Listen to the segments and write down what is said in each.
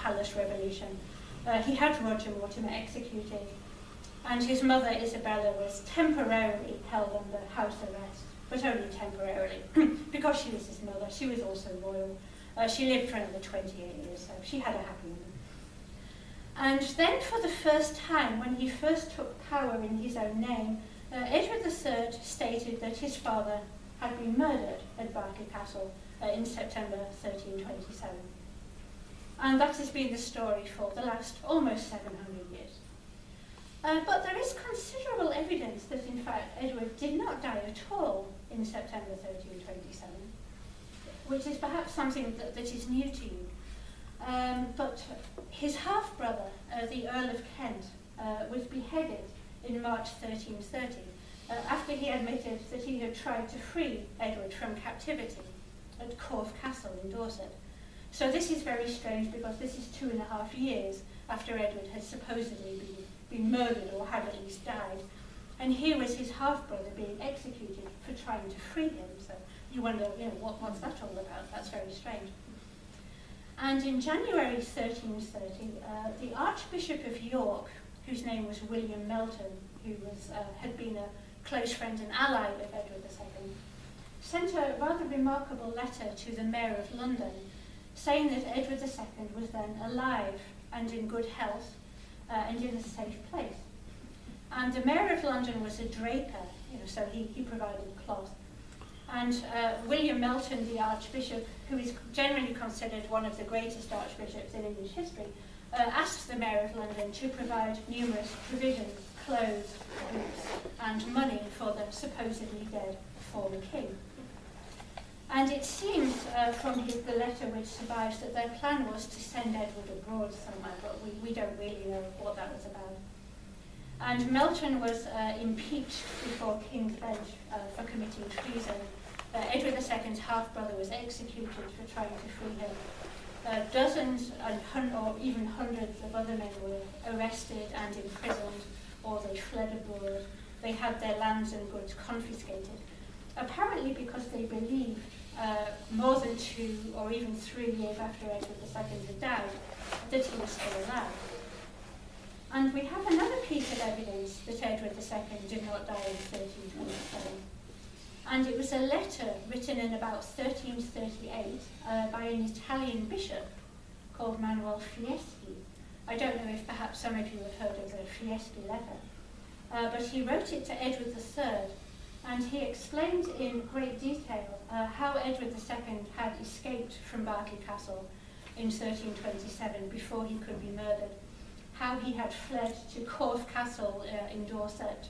palace revolution. He had Roger Mortimer executed, and his mother Isabella was temporarily held under house arrest, but only temporarily, because she was his mother. She was also royal. She lived for another 28 years, so she had a happy life. And then for the first time, when he first took power in his own name, Edward III stated that his father had been murdered at Berkeley Castle in September 1327. And that has been the story for the last almost 700 years. But there is considerable evidence that, in fact, Edward did not die at all in September 1327, which is perhaps something that is new to you. But his half-brother, the Earl of Kent, was beheaded in March 1330, after he admitted that he had tried to free Edward from captivity at Corfe Castle in Dorset. So this is very strange, because this is 2.5 years after Edward had supposedly been murdered, or had at least died. And here was his half-brother being executed for trying to free him. So you wonder, what's that all about? That's very strange. And in January 1330, the Archbishop of York, whose name was William Melton, who had been a close friend and ally of Edward II, sent a rather remarkable letter to the Mayor of London, saying that Edward II was then alive and in good health and in a safe place. And the Mayor of London was a draper, so he provided cloth. And William Melton, the Archbishop, who is generally considered one of the greatest archbishops in English history, asked the Mayor of London to provide numerous provisions, clothes, boots, and money for the supposedly dead former king. And it seems from the letter which survives that their plan was to send Edward abroad somewhere, but we don't really know what that was about. And Melton was impeached before King's Bench for committing treason. Edward II's half-brother was executed for trying to free him. Dozens or even hundreds of other men were arrested and imprisoned, or they fled abroad. They had their lands and goods confiscated, apparently because they believed more than 2 or even 3 years after Edward II had died that he was still alive. And we have another piece of evidence that Edward II did not die in 1327. And it was a letter written in about 1338 by an Italian bishop called Manuel Fieschi. I don't know if perhaps some of you have heard of the Fieschi letter. But he wrote it to Edward III, and he explained in great detail how Edward II had escaped from Berkeley Castle in 1327 before he could be murdered, how he had fled to Corfe Castle in Dorset,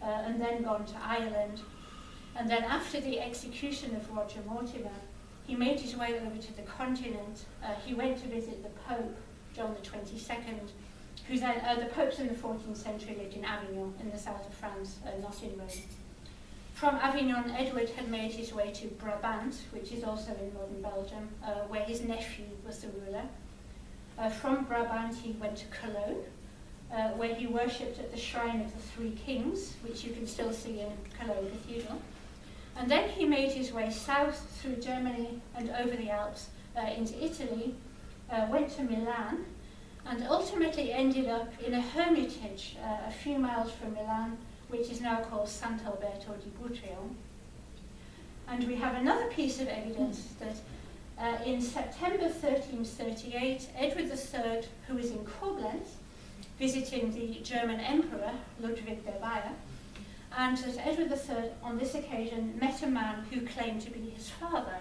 and then gone to Ireland. And then after the execution of Roger Mortimer, he made his way over to the continent. He went to visit the Pope, John the 22nd, who then, the popes in the 14th century lived in Avignon in the south of France, not in Rome. From Avignon, Edward had made his way to Brabant, which is also in modern Belgium, where his nephew was the ruler. From Brabant, he went to Cologne, where he worshipped at the shrine of the Three Kings, which you can still see in Cologne Cathedral. And then he made his way south through Germany and over the Alps into Italy, went to Milan, and ultimately ended up in a hermitage a few miles from Milan, which is now called Sant'Alberto di Butrion. And we have another piece of evidence that in September 1338, Edward III, who was in Koblenz, visiting the German Emperor, Ludwig der Bayer, and that Edward III, on this occasion, met a man who claimed to be his father.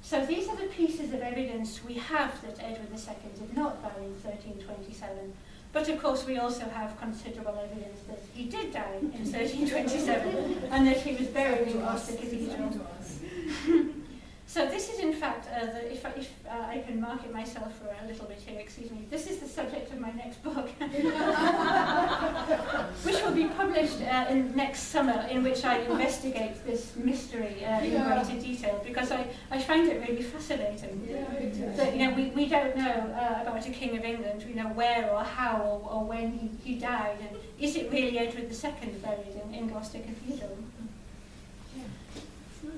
So these are the pieces of evidence we have that Edward II did not die in 1327. But of course we also have considerable evidence that he did die in 1327 and that he was buried in Gloucester Cathedral. So this is in fact, if I can market myself for a little bit here, excuse me, this is the subject of my next book, which will be published in next summer, in which I investigate this mystery in greater detail, because I find it really fascinating. That we don't know about a King of England, we know where or how or when he died, and is it really Edward II buried in Gloucester Cathedral?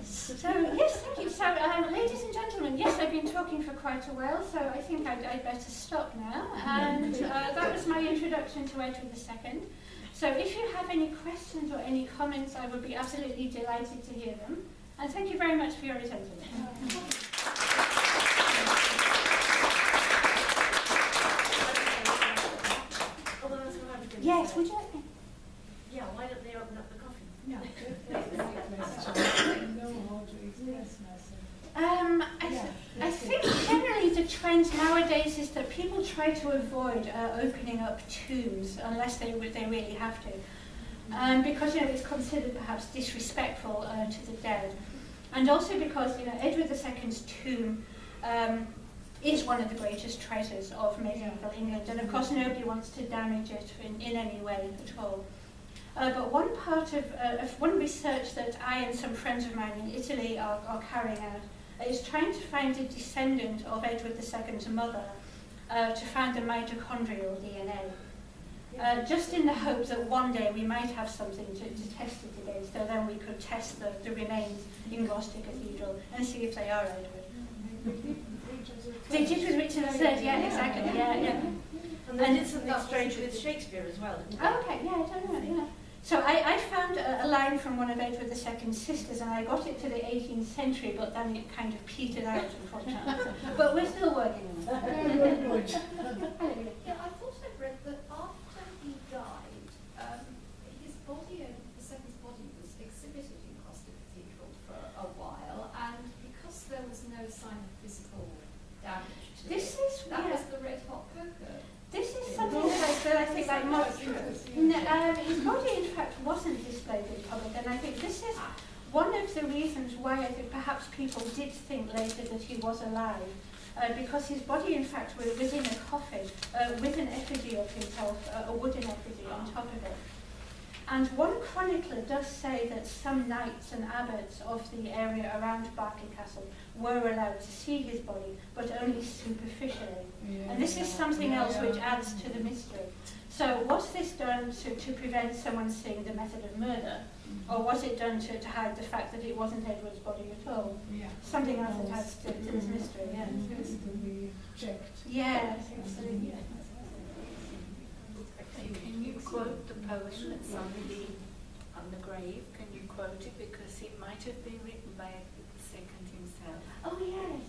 So, yes, thank you. So, ladies and gentlemen, yes, I've been talking for quite a while, so I think I'd better stop now. And that was my introduction to Edward II. So if you have any questions or any comments, I would be absolutely delighted to hear them. And thank you very much for your attention. Yes, would you like me? Yeah, why don't they open up the coffee? No. I think generally the trend nowadays is that people try to avoid opening up tombs unless they really have to, because it's considered perhaps disrespectful to the dead, and also because Edward II's tomb is one of the greatest treasures of medieval England, and of course nobody wants to damage it in any way at all. But one part of one research that I and some friends of mine in Italy are carrying out is trying to find a descendant of Edward II's mother to find the mitochondrial DNA. Just in the hope that one day we might have something to test it against, so then we could test the remains in Gloucester Cathedral and see if they are Edward. They did with Richard III, yeah, exactly, yeah. And they did something strange with Shakespeare as well, didn't they? Oh, okay, yeah, I don't know, yeah. So I found a line from one of Edward II's sisters, and I got it to the 18th century, but then it kind of petered out, unfortunately. But we're still working on it. Yeah, I thought I'd read that after he died, his body, the second's body, was exhibited in Gloucester Cathedral for a while, and because there was no sign of physical damage to it, that was the red hot poker. This is something that I think like most. His body, in fact, wasn't displayed in public, and I think this is one of the reasons why I think perhaps people did think later that he was alive, because his body, in fact, was in a coffin with an effigy of himself, a wooden effigy on top of it. And one chronicler does say that some knights and abbots of the area around Berkeley Castle were allowed to see his body, but only superficially. And this is something else which adds to the mystery. So was this done to prevent someone seeing the method of murder, or was it done to hide the fact that it wasn't Edward's body at all? Something else that adds to this mystery, yeah. It has to be checked. Yes, absolutely. Can you quote the poem that's on the grave? Can you quote it? Because it might have been written by Edward II himself. Oh, yes.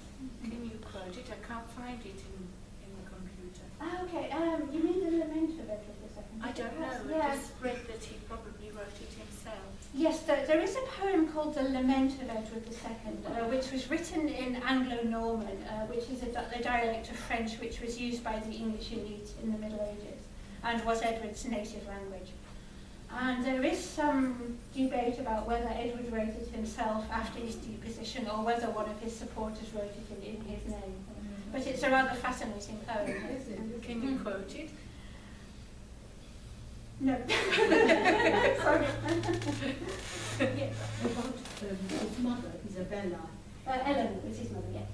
Can you quote it? I can't find it in the computer. Ah, okay. You mean the Lament of Edward II? I don't know. I just read that he probably wrote it himself. Yes, there is a poem called The Lament of Edward II, which was written in Anglo-Norman, which is a dialect of French which was used by the English elite in the Middle Ages, and was Edward's native language. And there is some debate about whether Edward wrote it himself after his deposition or whether one of his supporters wrote it in his name. But it's a rather fascinating poem. Can you quote it? No. Sorry. Yes. About his mother, Isabella. Eleanor was his mother, yeah.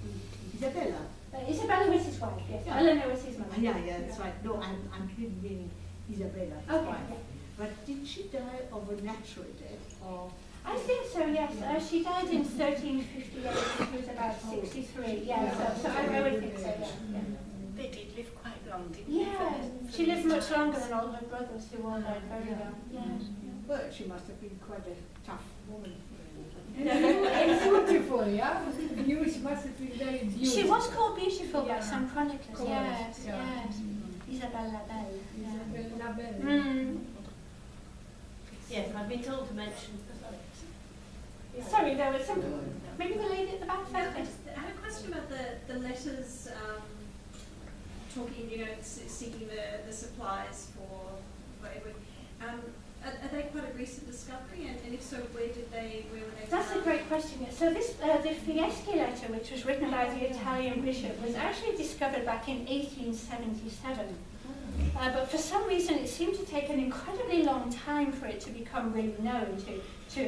Isabella? Isabella was his wife, yes. Yeah. Eleanor was his mother. Yeah, that's right. No, I'm meaning Isabella, his Okay, wife. yeah. But did she die of a natural death or? I think so, yes. She died in 1358, she was about 63. Yeah, so I would think so, yeah. They did live quite long, didn't they? Yeah, she lived much longer than all her brothers who all died very young. Yeah. Well, she must have been quite a tough woman. And beautiful, yeah? She must have been very beautiful. She was called beautiful by some chroniclers, Correct, yes, yeah. yes. Isabelle la Belle. Isabelle la Belle. Mm. Yes, I've been told to mention. Sorry, there was some. Maybe the lady at the back I first. just had a question about the letters talking, seeking the supplies for Edward. Are they quite a recent discovery? And if so, where were they That's a found? great question. So this, the Fieschi letter, which was written by the Italian bishop, was actually discovered back in 1877. But for some reason, it seemed to take an incredibly long time for it to become really known to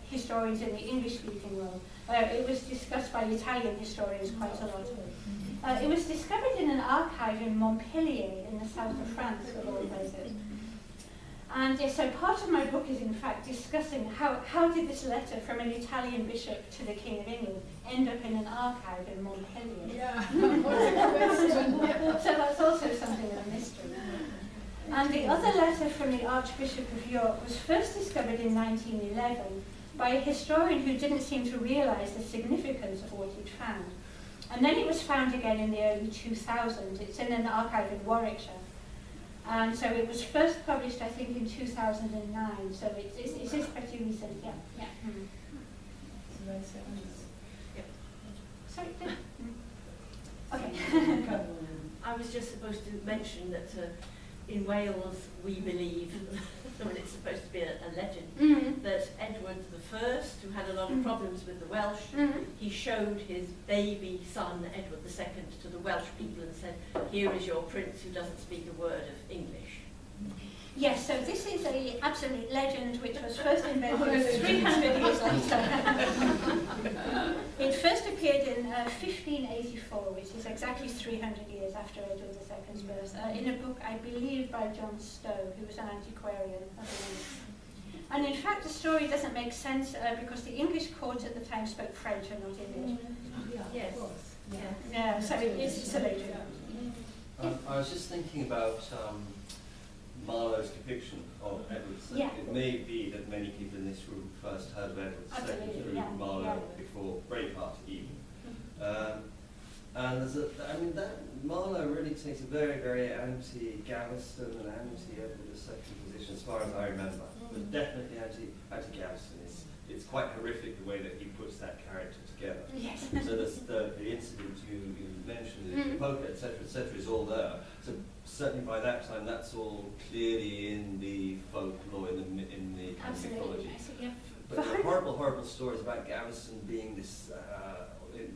historians in the English-speaking world. It was discussed by Italian historians quite a lot. It was discovered in an archive in Montpellier, in the south of France, of all places. And yeah, so part of my book is in fact discussing how did this letter from an Italian bishop to the King of England end up in an archive in Montpellier? Yeah, what a question. So that's also something of a mystery. And the other letter from the Archbishop of York was first discovered in 1911 by a historian who didn't seem to realise the significance of what he'd found. And then it was found again in the early 2000s. It's in an archive in Warwickshire. And so it was first published, I think, in 2009. So it is pretty recent, yeah. Yeah. Sorry. Okay. I was just supposed to mention that in Wales we believe, I mean it's supposed to be a legend, that Edward I, who had a lot of problems with the Welsh, he showed his baby son Edward II to the Welsh people and said, here is your prince who doesn't speak a word of English. Yes, so this is an absolute legend which was first invented 300 years later. It first appeared in 1584, which is exactly 300 years after Edward II's birth, in a book, I believe, by John Stowe, who was an antiquarian, I believe. And in fact, the story doesn't make sense because the English court at the time spoke French and not English. Yes. Yeah, so it's a legend. I was just thinking about Marlowe's depiction of Edward II. Yeah. It may be that many people in this room first heard of Edward II Absolutely, through yeah, Marlowe yeah. before Braveheart even. And there's that Marlowe really takes a very, very anti-Gaveston and anti-Edward II position as far as I remember. But definitely anti-Gaveston. It's quite horrific the way that he puts that character together. Yes. So the incident you mentioned, the poker, etc., is all there. So certainly by that time, that's all clearly in the folklore, in the mythology. Yeah. But the horrible, horrible stories about Gaveston being this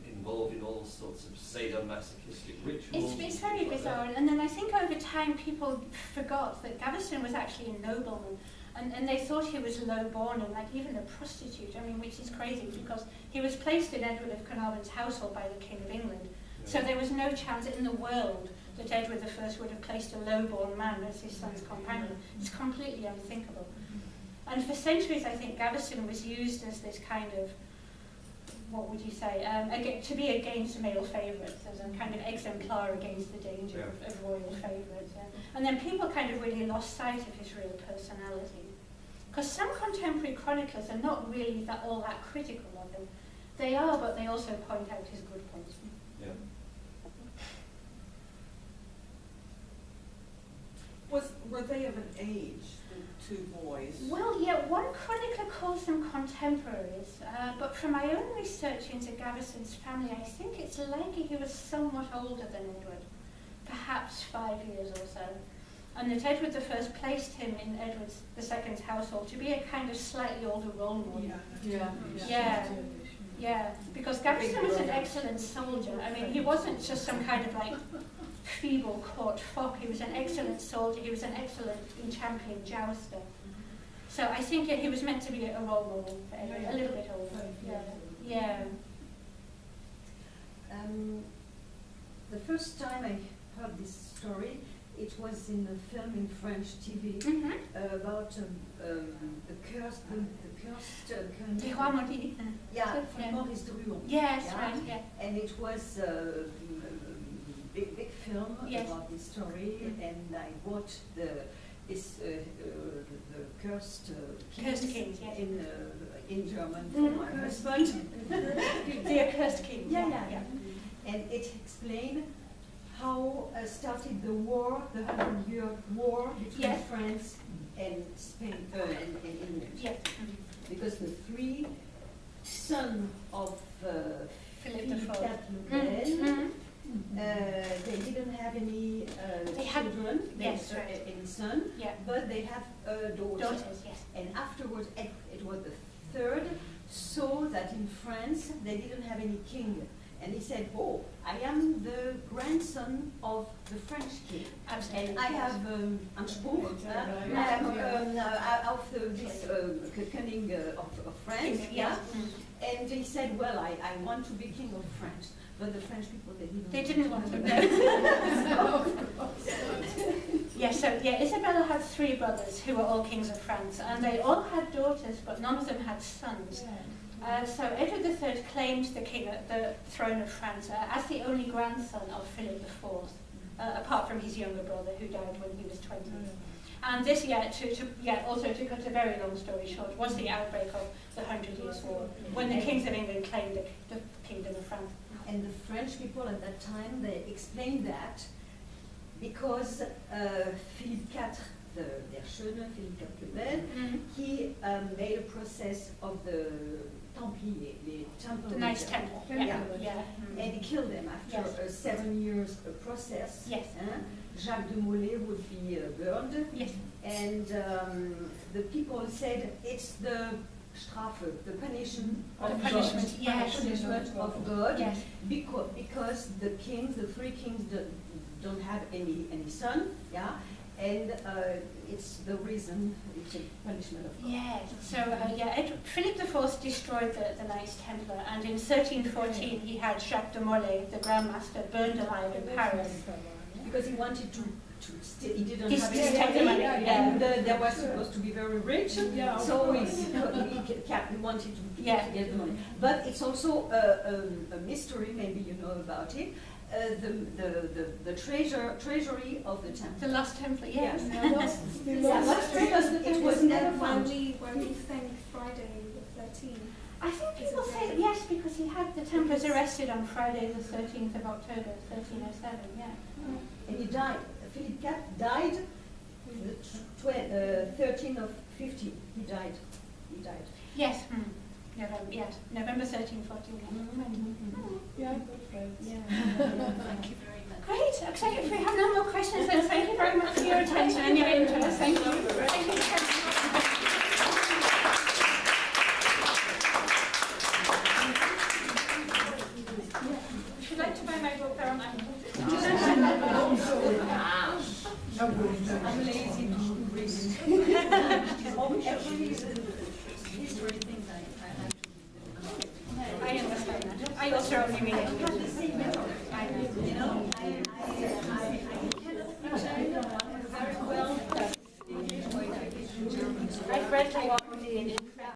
involved in all sorts of sadomasochistic rituals. It's very bizarre, and then I think over time people forgot that Gaveston was actually a nobleman. And they thought he was low-born and like even a prostitute, I mean, which is crazy because he was placed in Edward of Carnarvon's household by the King of England. Yeah. So there was no chance in the world that Edward I would have placed a low-born man as his son's companion. It's completely unthinkable. And for centuries, I think Gaveston was used as this kind of, what would you say, to be against male favourites, as a kind of exemplar against the danger of royal favourites. Yeah. And then people kind of really lost sight of his real personality. Because some contemporary chroniclers are not really all that critical of him. They are, but they also point out his good points. Yeah. Were they of an age, the two boys? Well, yeah, one chronicler calls them contemporaries, but from my own research into Gaveston's family, I think it's likely he was somewhat older than Edward, perhaps 5 years or so. And that Edward I placed him in Edward II's household to be a kind of slightly older role model. Yeah, because Gaveston was an excellent soldier. I mean, he wasn't just some kind of like feeble court fop. He was an excellent soldier. He was an excellent champion jouster. So I think he was meant to be a role model for Edward, a little bit older. Yeah. The first time I heard this story, it was in a film in French TV about the cursed Les Rois Maudits. Yeah, from Maurice Druon. Yes, right, yeah. And it was a big film about this story, and I watched the Cursed Kings yes. in German for my husband. The Accursed King. Yeah. And it explained how started the war, the 100-year war between France and Spain and England. Yes. Because the three sons of Philip IV. They didn't have any children, any son, but they have daughters. Yes. And afterwards, it was the third, so that in France they didn't have any king. And he said, oh, I am the grandson of the French king. Absolutely. And I have Anspruch of this king of France. And they said, well, I want to be king of France. But the French people, they didn't want to know. Yes, so yeah, Isabella had 3 brothers who were all kings of France, and they all had daughters, but none of them had sons. So Edward III claimed the throne of France as the only grandson of Philip IV, apart from his younger brother who died when he was 20. And this, also to cut a very long story short, was the outbreak of the 100 Years' War, when the kings of England claimed the kingdom of France. And the French people at that time, they explained that because Philippe IV, der Schöne, Philippe IV le Bel, he made a process of the Templiers, the Knights Templar. And he killed them after a 7 years process. Yes. Jacques de Molay would be burned. Yes. And the people said it's the Strafe, the punishment of God. Punishment of God. Yes. Because the kings, the 3 kings, don't have any son, and it's the reason it's a punishment of God. Yes. So Philip IV destroyed the Knights Templar, and in 1314 he had Jacques de Molay, the Grand Master, burned alive in Paris. Because he wanted to he didn't He's have just any taken money, money, and they were supposed to be very rich, so he wanted to get the money. But it's also a mystery, maybe you know about it, the treasury of the temple. The Lost Templar, yes. Because it was never found. When we think Friday the 13th. I think people say yes, because he had the Templars arrested on Friday the 13th of October, 1307, And he died. Philip IV died the 13th of 50. He died. Yes. November 1314. Yeah, good friends. Thank you very much. Great. Okay, if we have no more questions, then thank you very much for your attention and your interest. Thank you. Thank you. If you'd like to buy my book, they're on Amazon. I'm lazy to read. Every history things I understand that. I also only read it. I know.